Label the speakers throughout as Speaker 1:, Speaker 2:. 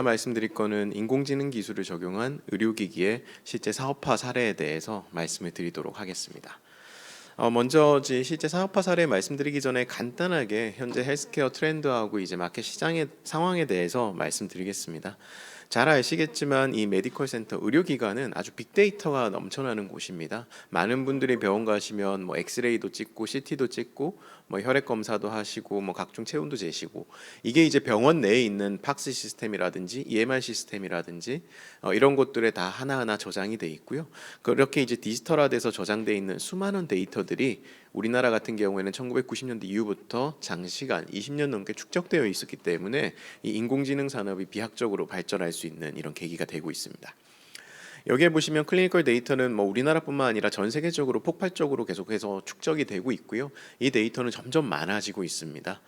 Speaker 1: 제가 말씀드릴 거는 인공지능 기술을 적용한 의료기기의 실제 사업화 사례에 대해서 말씀을 드리도록 하겠습니다. 먼저 실제 사업화 사례 말씀드리기 전에 간단하게 현재 헬스케어 트렌드하고 이제 마켓 시장의 상황에 대해서 말씀드리겠습니다. 잘 아시겠지만 이 메디컬 센터 의료기관은 아주 빅데이터가 넘쳐나는 곳입니다. 많은 분들이 병원 가시면 뭐 엑스레이도 찍고 CT도 찍고 뭐 혈액 검사도 하시고 뭐 각종 체온도 재시고, 이게 이제 병원 내에 있는 팍스 시스템이라든지 EMR 시스템이라든지 이런 것들에 다 하나하나 저장이 돼 있고요. 그렇게 이제 디지털화돼서 저장돼 있는 수많은 데이터들이 우리나라 같은 경우에는 1990년대 이후부터 장시간 20년 넘게 축적되어 있었기 때문에 이 인공지능 산업이 비약적으로 발전할 수 있는 이런 계기가 되고 있습니다. 여기에 보시면 클리니컬 데이터는 뭐 우리나라뿐만 아니라 전 세계적으로 폭발적으로 계속해서 축적이 되고 있고요. 이 데이터는 점점 많아지고 있습니다.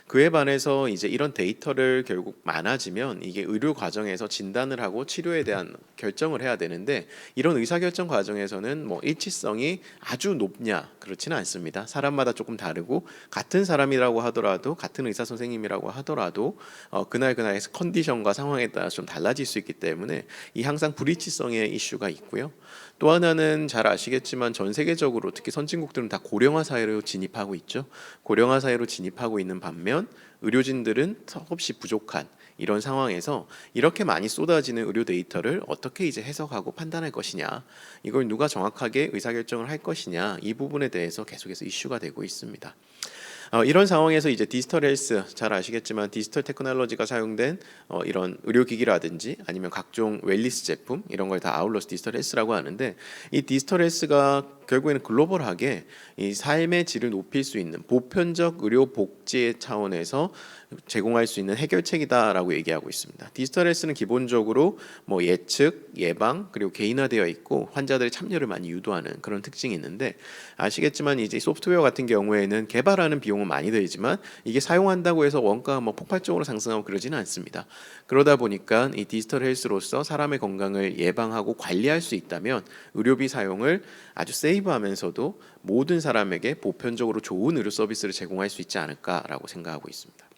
Speaker 1: 그에 반해서 이제 이런 데이터를 결국 많아지면 이게 의료 과정에서 진단을 하고 치료에 대한 결정을 해야 되는데, 이런 의사결정 과정에서는 뭐 일치성이 아주 높냐 그렇지는 않습니다. 사람마다 조금 다르고, 같은 사람이라고 하더라도, 같은 의사 선생님이라고 하더라도 그날의 컨디션과 상황에 따라 좀 달라질 수 있기 때문에 이 항상 불일치성의 이슈가 있고요. 또 하나는 잘 아시겠지만 전 세계적으로 특히 선진국들은 다 고령화 사회로 진입하고 있죠. 고령화 사회로 진입하고 있는 반면 의료진들은 턱없이 부족한 이런 상황에서 이렇게 많이 쏟아지는 의료 데이터를 어떻게 이제 해석하고 판단할 것이냐, 이걸 누가 정확하게 의사결정을 할 것이냐, 이 부분에 대해서 계속해서 이슈가 되고 있습니다. 이런 상황에서 이제 디지털 헬스, 잘 아시겠지만 디지털 테크놀로지가 사용된 이런 의료기기라든지 아니면 각종 웰니스 제품, 이런 걸 다 아울러서 디지털 헬스라고 하는데, 이 디지털 헬스가 결국에는 글로벌하게 이 삶의 질을 높일 수 있는 보편적 의료 복지의 차원에서 제공할 수 있는 해결책이다라고 얘기하고 있습니다. 디지털 헬스는 기본적으로 뭐 예측, 예방, 그리고 개인화되어 있고 환자들의 참여를 많이 유도하는 그런 특징이 있는데, 아시겠지만 이제 소프트웨어 같은 경우에는 개발하는 비용은 많이 들지만 이게 사용한다고 해서 원가가 뭐 폭발적으로 상승하고 그러지는 않습니다. 그러다 보니까 이 디지털 헬스로서 사람의 건강을 예방하고 관리할 수 있다면 의료비 사용을 아주 세이브하면서도 모든 사람에게 보편적으로 좋은 의료 서비스를 제공할 수 있지 않을까라고 생각하고 있습니다.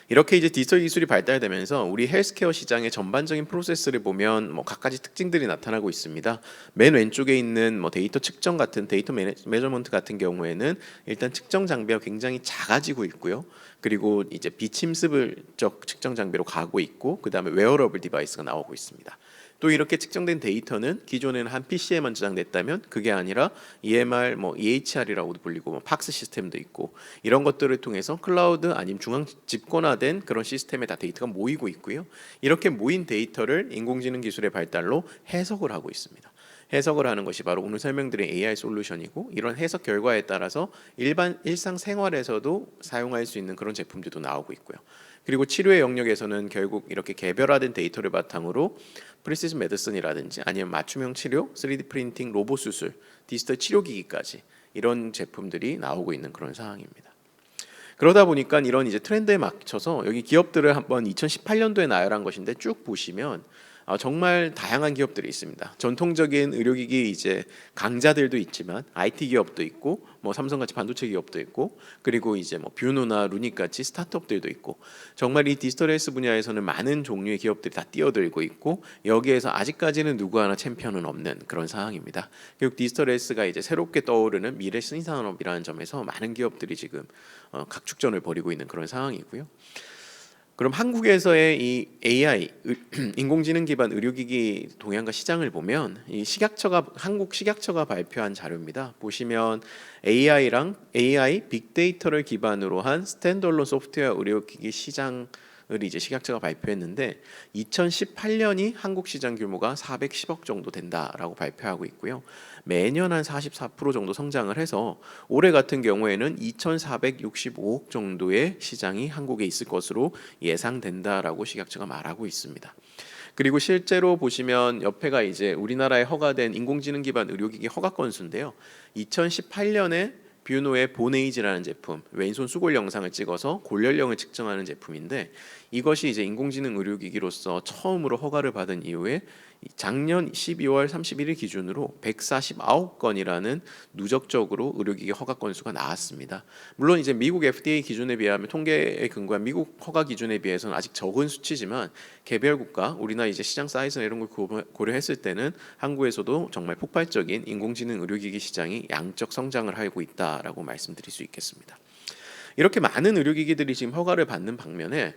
Speaker 1: 이렇게 이제 디지털 기술이 발달되면서 우리 헬스케어 시장의 전반적인 프로세스를 보면 뭐 각가지 특징들이 나타나고 있습니다. 맨 왼쪽에 있는 뭐 데이터 측정 같은 데이터 매저먼트 같은 경우에는 일단 측정 장비가 굉장히 작아지고 있고요. 그리고 이제 비침습적 측정 장비로 가고 있고, 그다음에 웨어러블 디바이스가 나오고 있습니다. 또 이렇게 측정된 데이터는 기존에는 한 PC에만 저장됐다면 그게 아니라 EMR, 뭐 EHR이라고도 불리고 뭐 팍스 시스템도 있고, 이런 것들을 통해서 클라우드 아니면 중앙 집권화된 그런 시스템에 다 데이터가 모이고 있고요. 이렇게 모인 데이터를 인공지능 기술의 발달로 해석을 하고 있습니다. 해석을 하는 것이 바로 오늘 설명드린 AI 솔루션이고, 이런 해석 결과에 따라서 일상생활에서도 사용할 수 있는 그런 제품들도 나오고 있고요. 그리고 치료의 영역에서는 결국 이렇게 개별화된 데이터를 바탕으로 프리시즌 메디슨이라든지 아니면 맞춤형 치료, 3D 프린팅, 로봇 수술, 디지털 치료기기까지 이런 제품들이 나오고 있는 그런 상황입니다. 그러다 보니까 이런 이제 트렌드에 맞춰서 여기 기업들을 한번 2018년도에 나열한 것인데, 쭉 보시면 정말 다양한 기업들이 있습니다. 전통적인 의료기기 이제 강자들도 있지만 IT 기업도 있고, 뭐 삼성같이 반도체 기업도 있고, 그리고 이제 뭐 뷰노나 루닉같이 스타트업들도 있고, 정말 이 디지털 헬스 분야에서는 많은 종류의 기업들이 다 뛰어들고 있고, 여기에서 아직까지는 누구 하나 챔피언은 없는 그런 상황입니다. 결국 디지털 헬스가 이제 새롭게 떠오르는 미래 신산업이라는 점에서 많은 기업들이 지금 각축전을 벌이고 있는 그런 상황이고요. 그럼 한국에서의 이 AI 인공지능 기반 의료기기 동향과 시장을 보면, 이 한국 식약처가 발표한 자료입니다. 보시면 AI 빅데이터를 기반으로 한 스탠드얼론 소프트웨어 의료기기 시장을 이제 식약처가 발표했는데, 2018년이 한국 시장 규모가 410억 정도 된다라고 발표하고 있고요. 매년 한 44% 정도 성장을 해서 올해 같은 경우에는 2,465억 정도의 시장이 한국에 있을 것으로 예상된다라고 식약처가 말하고 있습니다. 그리고 실제로 보시면 옆에가 이제 우리나라에 허가된 인공지능 기반 의료기기 허가 건수인데요. 2018년에 뷰노의 보네이즈라는 제품, 왼손 수골 영상을 찍어서 골연령을 측정하는 제품인데, 이것이 이제 인공지능 의료기기로서 처음으로 허가를 받은 이후에 작년 12월 31일 기준으로 149건이라는 누적적으로 의료기기 허가 건수가 나왔습니다. 물론 이제 미국 FDA 기준에 비하면 통계에 근거한 미국 허가 기준에 비해서는 아직 적은 수치지만 개별 국가, 우리나라 이제 시장 사이즈나 이런 걸 고려했을 때는 한국에서도 정말 폭발적인 인공지능 의료기기 시장이 양적 성장을 하고 있다라고 말씀드릴 수 있겠습니다. 이렇게 많은 의료기기들이 지금 허가를 받는 방면에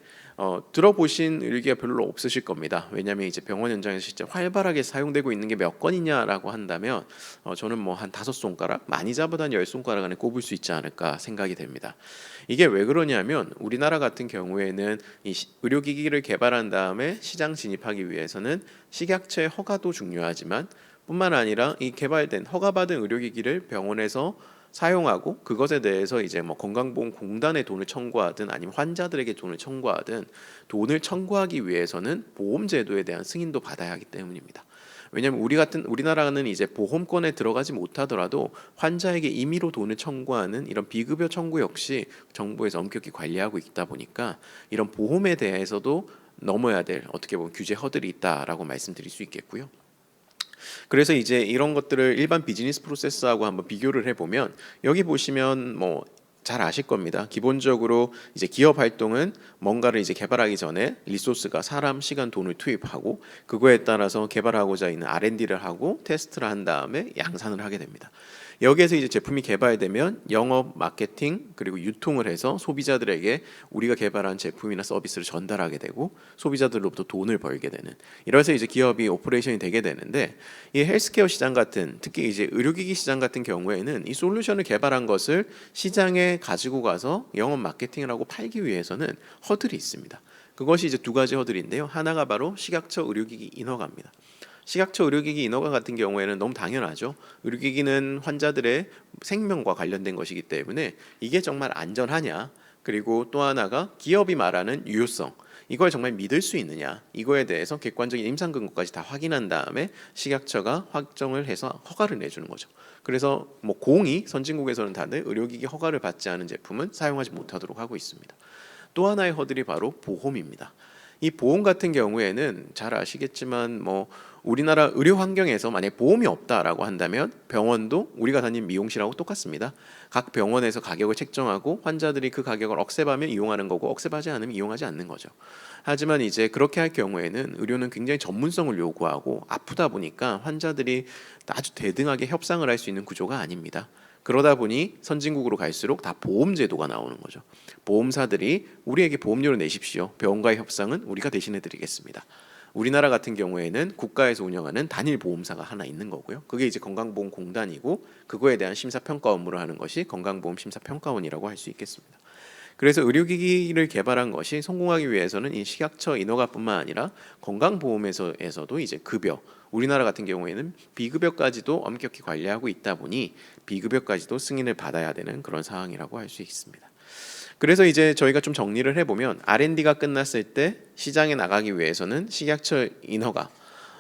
Speaker 1: 들어보신 의료기기가 별로 없으실 겁니다. 왜냐하면 이제 병원 현장에서 실제 활발하게 사용되고 있는 게 몇 건이냐라고 한다면 저는 뭐 한 5손가락, 많이 잡아도 한 10손가락 안에 꼽을 수 있지 않을까 생각이 됩니다. 이게 왜 그러냐면 우리나라 같은 경우에는 이 의료기기를 개발한 다음에 시장 진입하기 위해서는 식약처의 허가도 중요하지만 뿐만 아니라 이 개발된 허가받은 의료기기를 병원에서 사용하고 그것에 대해서 이제 뭐 건강보험공단에 돈을 청구하든 아니면 환자들에게 돈을 청구하든 돈을 청구하기 위해서는 보험제도에 대한 승인도 받아야 하기 때문입니다. 왜냐하면 우리나라는 이제 보험권에 들어가지 못하더라도 환자에게 임의로 돈을 청구하는 이런 비급여 청구 역시 정부에서 엄격히 관리하고 있다 보니까 이런 보험에 대해서도 넘어야 될 어떻게 보면 규제 허들이 있다라고 말씀드릴 수 있겠고요. 그래서 이제 이런 것들을 일반 비즈니스 프로세스하고 한번 비교를 해보면 여기 보시면 뭐 잘 아실 겁니다. 기본적으로 이제 기업 활동은 뭔가를 이제 개발하기 전에 리소스가 사람, 시간, 돈을 투입하고 그거에 따라서 개발하고자 있는 R&D를 하고 테스트를 한 다음에 양산을 하게 됩니다. 여기에서 이제 제품이 개발되면 영업, 마케팅 그리고 유통을 해서 소비자들에게 우리가 개발한 제품이나 서비스를 전달하게 되고 소비자들로부터 돈을 벌게 되는 이래서 이제 기업이 오퍼레이션이 되게 되는데 이 헬스케어 시장 같은 특히 이제 의료기기 시장 같은 경우에는 이 솔루션을 개발한 것을 시장에 가지고 가서 영업 마케팅을 하고 팔기 위해서는 허들이 있습니다. 그것이 이제 두 가지 허들인데요. 하나가 바로 식약처 의료기기 인허가입니다. 식약처 의료기기 인허가 같은 경우에는 너무 당연하죠. 의료기기는 환자들의 생명과 관련된 것이기 때문에 이게 정말 안전하냐, 그리고 또 하나가 기업이 말하는 유효성, 이걸 정말 믿을 수 있느냐, 이거에 대해서 객관적인 임상 근거까지 다 확인한 다음에 식약처가 확정을 해서 허가를 내주는 거죠. 그래서 뭐 공이 선진국에서는 다들 의료기기 허가를 받지 않은 제품은 사용하지 못하도록 하고 있습니다. 또 하나의 허들이 바로 보험입니다. 이 보험 같은 경우에는 잘 아시겠지만 뭐 우리나라 의료 환경에서 만약 보험이 없다라고 한다면 병원도 우리가 다니는 미용실하고 똑같습니다. 각 병원에서 가격을 책정하고 환자들이 그 가격을 억셉하면 이용하는 거고 억셉하지 않으면 이용하지 않는 거죠. 하지만 이제 그렇게 할 경우에는 의료는 굉장히 전문성을 요구하고 아프다 보니까 환자들이 아주 대등하게 협상을 할 수 있는 구조가 아닙니다. 그러다 보니 선진국으로 갈수록 다 보험 제도가 나오는 거죠. 보험사들이 우리에게 보험료를 내십시오. 병원과의 협상은 우리가 대신해 드리겠습니다. 우리나라 같은 경우에는 국가에서 운영하는 단일 보험사가 하나 있는 거고요. 그게 이제 건강보험공단이고 그거에 대한 심사평가 업무를 하는 것이 건강보험심사평가원이라고 할 수 있겠습니다. 그래서 의료기기를 개발한 것이 성공하기 위해서는 이 식약처 인허가뿐만 아니라 건강보험에서도 이제 급여, 우리나라 같은 경우에는 비급여까지도 엄격히 관리하고 있다 보니 비급여까지도 승인을 받아야 되는 그런 상황이라고 할 수 있습니다. 그래서 이제 저희가 좀 정리를 해보면 R&D가 끝났을 때 시장에 나가기 위해서는 식약처 인허가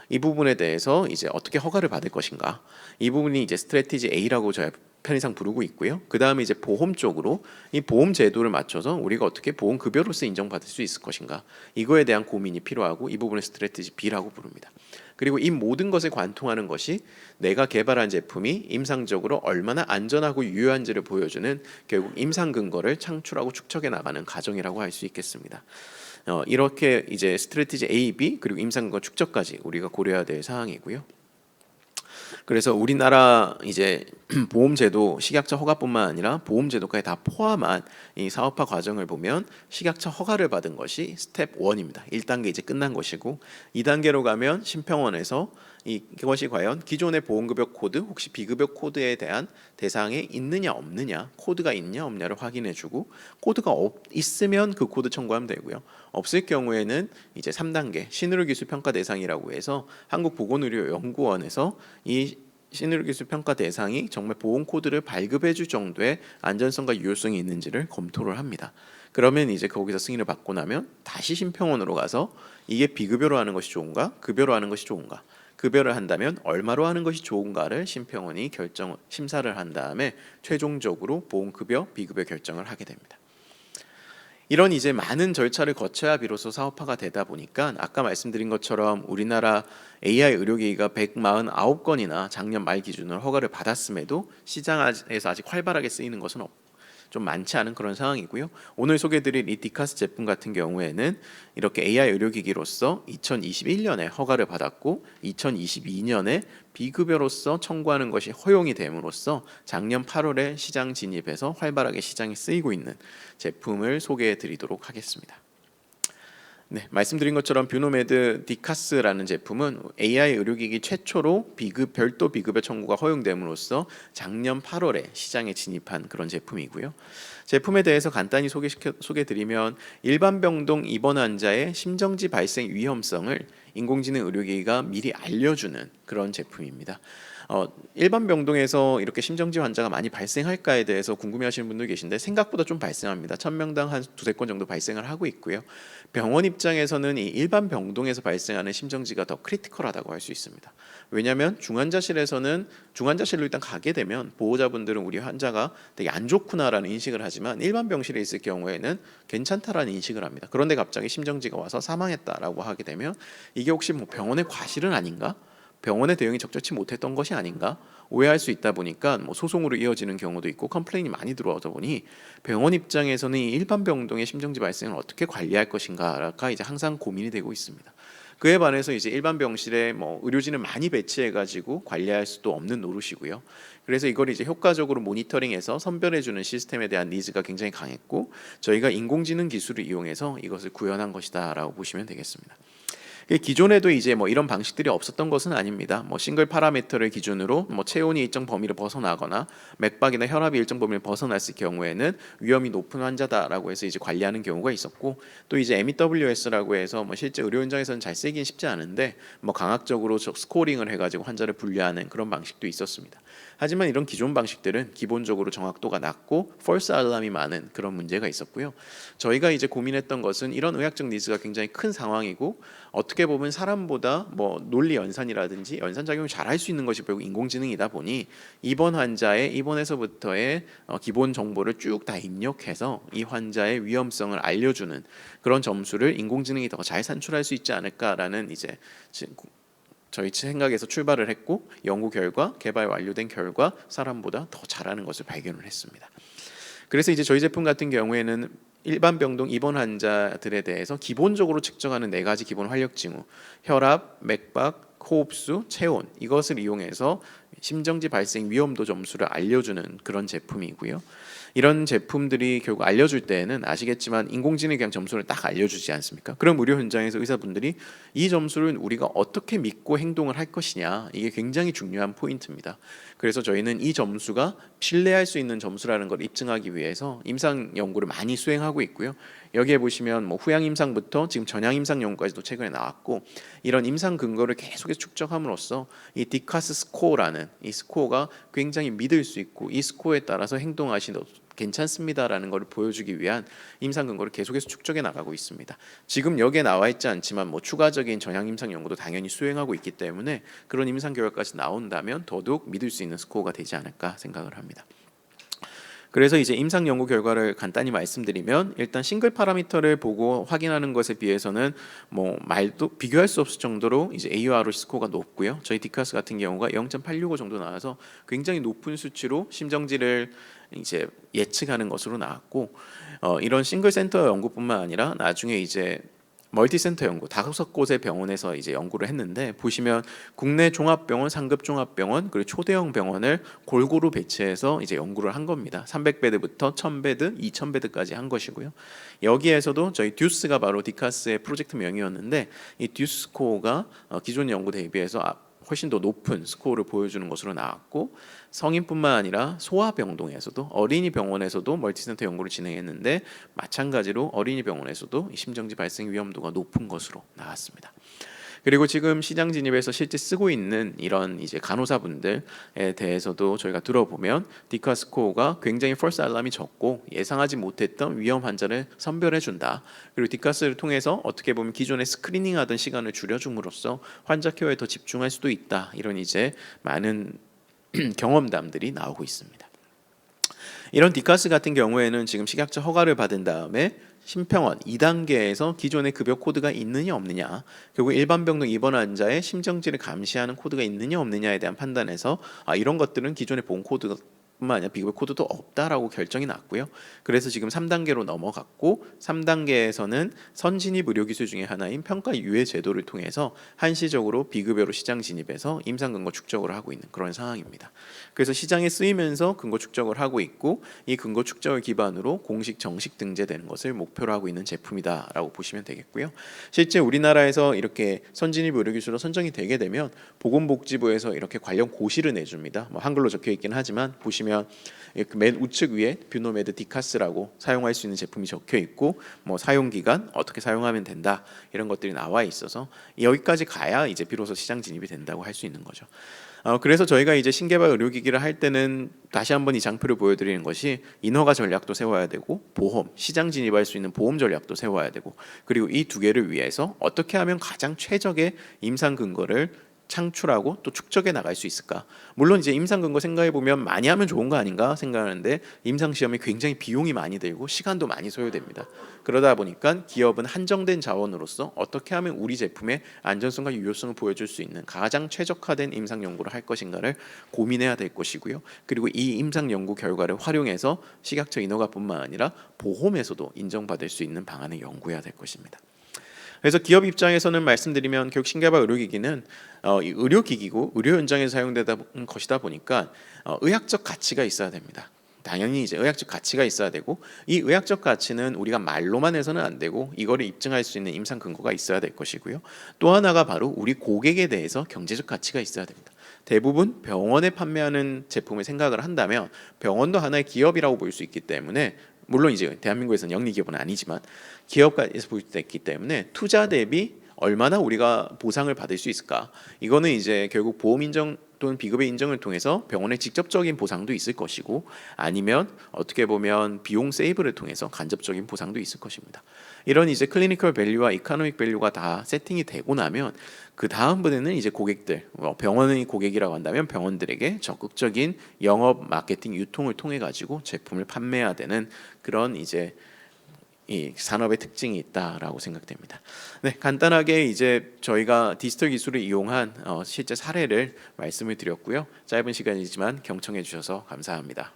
Speaker 1: 이 부분에 대해서 이제 어떻게 허가를 받을 것인가, 이 부분이 이제 스트래티지 A라고 저희 편의상 부르고 있고요. 그 다음에 이제 보험 쪽으로 이 보험 제도를 맞춰서 우리가 어떻게 보험 급여로서 인정받을 수 있을 것인가, 이거에 대한 고민이 필요하고 이 부분을 스트래티지 B라고 부릅니다. 그리고 이 모든 것을 관통하는 것이 내가 개발한 제품이 임상적으로 얼마나 안전하고 유효한지를 보여주는 결국 임상 근거를 창출하고 축적해 나가는 과정이라고 할 수 있겠습니다. 이렇게 이제 스트래티지 A, B 그리고 임상 근거 축적까지 우리가 고려해야 될 사항이고요. 그래서 우리나라 이제 보험제도 식약처 허가뿐만 아니라 보험제도까지 다 포함한 이 사업화 과정을 보면 식약처 허가를 받은 것이 스텝 1입니다. 1단계 이제 끝난 것이고 2단계로 가면 심평원에서 이것이 과연 기존의 보험급여 코드 혹시 비급여 코드에 대한 대상에 있느냐 없느냐, 코드가 있냐 없냐를 확인해주고 코드가 있으면 그 코드 청구하면 되고요. 없을 경우에는 이제 3단계 신의료기술 평가 대상이라고 해서 한국보건의료연구원에서 이 신의료기술 평가 대상이 정말 보험 코드를 발급해줄 정도의 안전성과 유효성이 있는지를 검토를 합니다. 그러면 이제 거기서 승인을 받고 나면 다시 심평원으로 가서 이게 비급여로 하는 것이 좋은가, 급여로 하는 것이 좋은가, 급여를 한다면 얼마로 하는 것이 좋은가를 심평원이 심사를 한 다음에 최종적으로 보험급여, 비급여 결정을 하게 됩니다. 이런 이제 많은 절차를 거쳐야 비로소 사업화가 되다 보니까 아까 말씀드린 것처럼 우리나라 AI 의료기기가 149건이나 작년 말 기준으로 허가를 받았음에도 시장에서 아직 활발하게 쓰이는 것은 좀 많지 않은 그런 상황이고요. 오늘 소개드릴 이 디카스 제품 같은 경우에는 이렇게 AI 의료기기로서 2021년에 허가를 받았고 2022년에 비급여로서 청구하는 것이 허용이 됨으로써 작년 8월에 시장 진입해서 활발하게 시장에 쓰이고 있는 제품을 소개해 드리도록 하겠습니다. 네, 말씀드린 것처럼 뷰노메드 디카스라는 제품은 AI 의료기기 최초로 별도 비급여 청구가 허용됨으로써 작년 8월에 시장에 진입한 그런 제품이고요. 제품에 대해서 간단히 소개드리면 일반 병동 입원 환자의 심정지 발생 위험성을 인공지능 의료기기가 미리 알려주는 그런 제품입니다. 일반 병동에서 이렇게 심정지 환자가 많이 발생할까에 대해서 궁금해하시는 분들 계신데 생각보다 좀 발생합니다. 1000명당 한 두세 건 정도 발생을 하고 있고요. 병원 입장에서는 이 일반 병동에서 발생하는 심정지가 더 크리티컬하다고 할 수 있습니다. 왜냐하면 중환자실로 일단 가게 되면 보호자분들은 우리 환자가 되게 안 좋구나라는 인식을 하지만 일반 병실에 있을 경우에는 괜찮다라는 인식을 합니다. 그런데 갑자기 심정지가 와서 사망했다라고 하게 되면 이게 혹시 뭐 병원의 과실은 아닌가? 병원의 대응이 적절치 못했던 것이 아닌가 오해할 수 있다 보니까 뭐 소송으로 이어지는 경우도 있고 컴플레인이 많이 들어오다 보니 병원 입장에서는 이 일반 병동의 심정지 발생을 어떻게 관리할 것인가가 이제 항상 고민이 되고 있습니다. 그에 반해서 이제 일반 병실에 뭐 의료진을 많이 배치해가지고 관리할 수도 없는 노릇이고요. 그래서 이걸 이제 효과적으로 모니터링해서 선별해주는 시스템에 대한 니즈가 굉장히 강했고 저희가 인공지능 기술을 이용해서 이것을 구현한 것이다라고 보시면 되겠습니다. 기존에도 이제 뭐 이런 방식들이 없었던 것은 아닙니다. 뭐 싱글 파라미터를 기준으로 뭐 체온이 일정 범위를 벗어나거나 맥박이나 혈압이 일정 범위를 벗어났을 경우에는 위험이 높은 환자다라고 해서 이제 관리하는 경우가 있었고 또 이제 MEWS라고 해서 뭐 실제 의료 현장에서는 잘 쓰이긴 쉽지 않은데 뭐 강압적으로 스코어링을 해가지고 환자를 분류하는 그런 방식도 있었습니다. 하지만 이런 기존 방식들은 기본적으로 정확도가 낮고 펄스 알람이 많은 그런 문제가 있었고요. 저희가 이제 고민했던 것은 이런 의학적 니즈가 굉장히 큰 상황이고 어떻게 보면 사람보다 뭐 논리 연산이라든지 연산 작용을 잘 할 수 있는 것이 결국 인공지능이다 보니 입원 환자의 입원에서부터의 기본 정보를 쭉 다 입력해서 이 환자의 위험성을 알려주는 그런 점수를 인공지능이 더 잘 산출할 수 있지 않을까라는 이제 저희 생각에서 출발을 했고 연구 결과 개발 완료된 결과 사람보다 더 잘하는 것을 발견을 했습니다. 그래서 이제 저희 제품 같은 경우에는 일반 병동 입원 환자들에 대해서 기본적으로 측정하는 4가지 기본 활력 징후, 혈압, 맥박, 호흡수, 체온 이것을 이용해서 심정지 발생 위험도 점수를 알려주는 그런 제품이고요. 이런 제품들이 결국 알려줄 때에는 아시겠지만 인공지능이 그냥 점수를 딱 알려주지 않습니까? 그럼 의료 현장에서 의사분들이 이 점수를 우리가 어떻게 믿고 행동을 할 것이냐 이게 굉장히 중요한 포인트입니다. 그래서 저희는 이 점수가 신뢰할 수 있는 점수라는 걸 입증하기 위해서 임상 연구를 많이 수행하고 있고요. 여기에 보시면 뭐 후양 임상부터 지금 전양 임상 연구까지도 최근에 나왔고 이런 임상 근거를 계속해서 축적함으로써 이 디카스 스코어라는 이 스코어가 굉장히 믿을 수 있고 이 스코어에 따라서 행동하시도 괜찮습니다라는 것을 보여주기 위한 임상 근거를 계속해서 축적해 나가고 있습니다. 지금 여기에 나와 있지 않지만 뭐 추가적인 전향 임상 연구도 당연히 수행하고 있기 때문에 그런 임상 결과까지 나온다면 더더욱 믿을 수 있는 스코어가 되지 않을까 생각을 합니다. 그래서 이제 임상 연구 결과를 간단히 말씀드리면 일단 싱글 파라미터를 보고 확인하는 것에 비해서는 뭐 말도 비교할 수 없을 정도로 이제 AUROC 스코어가 높고요. 저희 디카스 같은 경우가 0.865 정도 나와서 굉장히 높은 수치로 심정지를 이제 예측하는 것으로 나왔고 이런 싱글 센터 연구뿐만 아니라 나중에 이제 멀티센터 연구 5곳의 병원에서 이제 연구를 했는데 보시면 국내 종합병원, 상급 종합병원 그리고 초대형 병원을 골고루 배치해서 이제 연구를 한 겁니다. 300베드부터 1000베드, 2000베드까지 한 것이고요. 여기에서도 저희 듀스가 바로 디카스의 프로젝트 명이었는데 이 듀스 스코어가 기존 연구 대비해서 훨씬 더 높은 스코어를 보여주는 것으로 나왔고 성인뿐만 아니라 소아병동에서도 어린이 병원에서도 멀티센터 연구를 진행했는데 마찬가지로 어린이 병원에서도 심정지 발생 위험도가 높은 것으로 나왔습니다. 그리고 지금 시장 진입에서 실제 쓰고 있는 이런 이제 간호사분들에 대해서도 저희가 들어보면 디카 스코어가 굉장히 펄스 알람이 적고 예상하지 못했던 위험 환자를 선별해 준다. 그리고 디카스를 통해서 어떻게 보면 기존에 스크리닝하던 시간을 줄여줌으로써 환자 케어에 더 집중할 수도 있다. 이런 이제 많은 경험담들이 나오고 있습니다. 이런 디카스 같은 경우에는 지금 식약처 허가를 받은 다음에 심평원 2단계에서 기존의 급여 코드가 있느냐 없느냐, 결국 일반병동 입원 환자의 심정지를 감시하는 코드가 있느냐 없느냐에 대한 판단에서 이런 것들은 기존의 보험 코드가 뿐만 아니라 비급여 코드도 없다라고 결정이 났고요. 그래서 지금 3단계로 넘어갔고, 3단계에서는 선진입 의료기술 중에 하나인 평가유예 제도를 통해서 한시적으로 비급여로 시장 진입해서 임상근거 축적을 하고 있는 그런 상황입니다. 그래서 시장에 쓰이면서 근거 축적을 하고 있고, 이 근거 축적을 기반으로 공식 정식 등재되는 것을 목표로 하고 있는 제품이다라고 보시면 되겠고요. 실제 우리나라에서 이렇게 선진입 의료기술로 선정이 되게 되면 보건복지부에서 이렇게 관련 고시를 내줍니다. 한글로 적혀 있긴 하지만 보시면 맨 우측 위에 뷰노메드 디카스라고 사용할 수 있는 제품이 적혀 있고, 사용 기간, 어떻게 사용하면 된다, 이런 것들이 나와 있어서 여기까지 가야 이제 비로소 시장 진입이 된다고 할 수 있는 거죠. 그래서 저희가 이제 신개발 의료기기를 할 때는 다시 한번 이 장표를 보여드리는 것이, 인허가 전략도 세워야 되고 보험, 시장 진입할 수 있는 보험 전략도 세워야 되고, 그리고 이 두 개를 위해서 어떻게 하면 가장 최적의 임상 근거를 창출하고 또 축적해 나갈 수 있을까. 물론 이제 임상 근거 생각해 보면 많이 하면 좋은 거 아닌가 생각하는데, 임상 시험이 굉장히 비용이 많이 들고 시간도 많이 소요됩니다. 그러다 보니까 기업은 한정된 자원으로서 어떻게 하면 우리 제품의 안전성과 유효성을 보여줄 수 있는 가장 최적화된 임상 연구를 할 것인가를 고민해야 될 것이고요. 그리고 이 임상 연구 결과를 활용해서 식약처 인허가뿐만 아니라 보험에서도 인정받을 수 있는 방안을 연구해야 될 것입니다. 그래서 기업 입장에서는 말씀드리면, 결국 신개발 의료기기는 의료기기고 의료 현장에서 사용되다 것이다 보니까 의학적 가치가 있어야 됩니다. 당연히 이제 의학적 가치가 있어야 되고, 이 의학적 가치는 우리가 말로만 해서는 안 되고 이거를 입증할 수 있는 임상 근거가 있어야 될 것이고요. 또 하나가 바로 우리 고객에 대해서 경제적 가치가 있어야 됩니다. 대부분 병원에 판매하는 제품을 생각을 한다면 병원도 하나의 기업이라고 볼 수 있기 때문에, 물론 이제 대한민국에서는 영리 기업은 아니지만 기업가에서 볼 수 있기 때문에 투자 대비 얼마나 우리가 보상을 받을 수 있을까, 이거는 이제 결국 보험 인정 또는 비급여 인정을 통해서 병원의 직접적인 보상도 있을 것이고, 아니면 어떻게 보면 비용 세이브를 통해서 간접적인 보상도 있을 것입니다. 이런 이제 클리니컬 밸류와 이코노믹 밸류가 다 세팅이 되고 나면, 그 다음번에는 이제 고객들, 병원의 고객이라고 한다면 병원들에게 적극적인 영업, 마케팅, 유통을 통해 가지고 제품을 판매해야 되는 그런 이제 이 산업의 특징이 있다라고 생각됩니다. 네, 간단하게 이제 저희가 디지털 기술을 이용한 실제 사례를 말씀을 드렸고요. 짧은 시간이지만 경청해 주셔서 감사합니다.